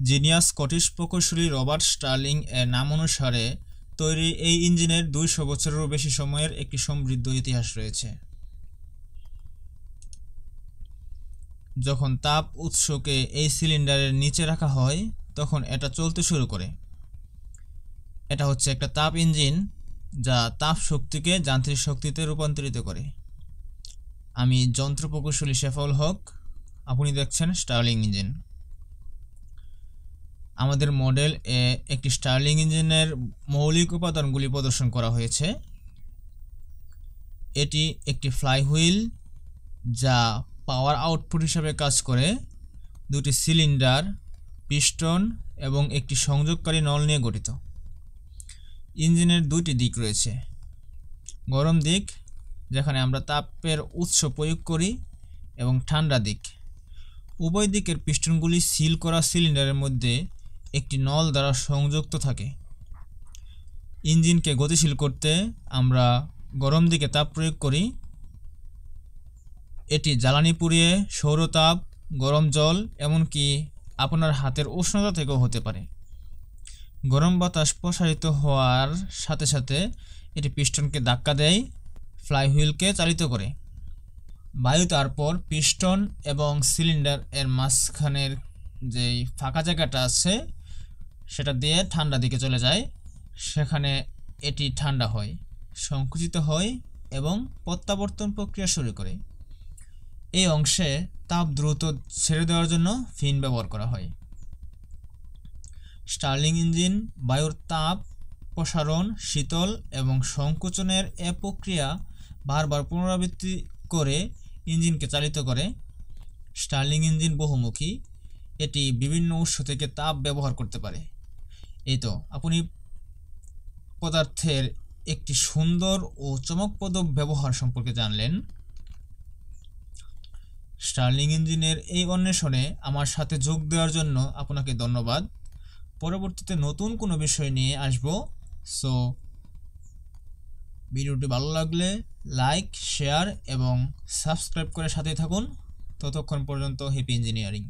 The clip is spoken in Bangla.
জিনিয়াস স্কটিশ প্রকৌশলী রবার্ট স্টার্লিং এর নাম অনুসারে তৈরি এই ইঞ্জিনের 200 বছরেরও বেশি সময়ের একটি সমৃদ্ধ ইতিহাস রয়েছে। যখন তাপ উৎসকে এই সিলিন্ডারের নিচে রাখা হয় তখন এটা চলতে শুরু করে। এটা হচ্ছে একটা তাপ ইঞ্জিন যা তাপ শক্তিকে যান্ত্রিক শক্তিতে রূপান্তরিত করে। আমি যন্ত্র প্রকৌশলী শেফাউল হক, আপনি দেখছেন স্টার্লিং ইঞ্জিন। আমাদের মডেল এ একটি স্টার্লিং ইঞ্জিনের মৌলিক উপাদানগুলি প্রদর্শন করা হয়েছে। এটি একটি ফ্লাইহুইল যা পাওয়ার আউটপুট হিসাবে কাজ করে, দুটি সিলিন্ডার, পিস্টন এবং একটি সংযোগকারী নল নিয়ে গঠিত। ইঞ্জিনের দুটি দিক রয়েছে, গরম দিক যেখানে আমরা তাপের উৎস প্রয়োগ করি এবং ঠান্ডা দিক। উভয় দিকের পিস্টনগুলি সিল করা সিলিন্ডারের মধ্যে একটি নল দ্বারা সংযুক্ত থাকে। ইঞ্জিনকে গতিশীল করতে আমরা গরম দিকে তাপ প্রয়োগ করি। এটি জ্বালানি পুড়িয়ে, সৌরতাপ, গরম জল, এমনকি আপনার হাতের উষ্ণতা থেকেও হতে পারে। গরম বাতাস প্রসারিত হওয়ার সাথে সাথে এটি পিস্টনকে ধাক্কা দেয়, ফ্লাইহুইলকে চালিত করে। বায়ু তারপর পিস্টন এবং সিলিন্ডার এর মাঝখানের যেই ফাঁকা জায়গাটা আছে সেটা দিয়ে ঠান্ডা দিকে চলে যায়। সেখানে এটি ঠান্ডা হয়, সংকুচিত হয় এবং প্রত্যাবর্তন প্রক্রিয়া শুরু করে। এই অংশে তাপ দ্রুত ছেড়ে দেওয়ার জন্য ফিন ব্যবহার করা হয়। স্টার্লিং ইঞ্জিন বায়ুর তাপ প্রসারণ, শীতল এবং সংকোচনের এ প্রক্রিয়া বারবার পুনরাবৃত্তি করে ইঞ্জিনকে চালিত করে। স্টার্লিং ইঞ্জিন বহুমুখী, এটি বিভিন্ন উৎস থেকে তাপ ব্যবহার করতে পারে। এই তো আপনি পদার্থের একটি সুন্দর ও চমকপ্রদ ব্যবহার সম্পর্কে জানলেন। স্টার্লিং ইঞ্জিনের এই অন্বেষণে আমার সাথে যোগ দেওয়ার জন্য আপনাকে ধন্যবাদ। পরবর্তীতে নতুন কোনো বিষয় নিয়ে আসব। সো ভিডিওটি ভালো লাগলে লাইক, শেয়ার এবং সাবস্ক্রাইব করে সাথেই থাকুন। ততক্ষণ পর্যন্ত হ্যাপি ইঞ্জিনিয়ারিং।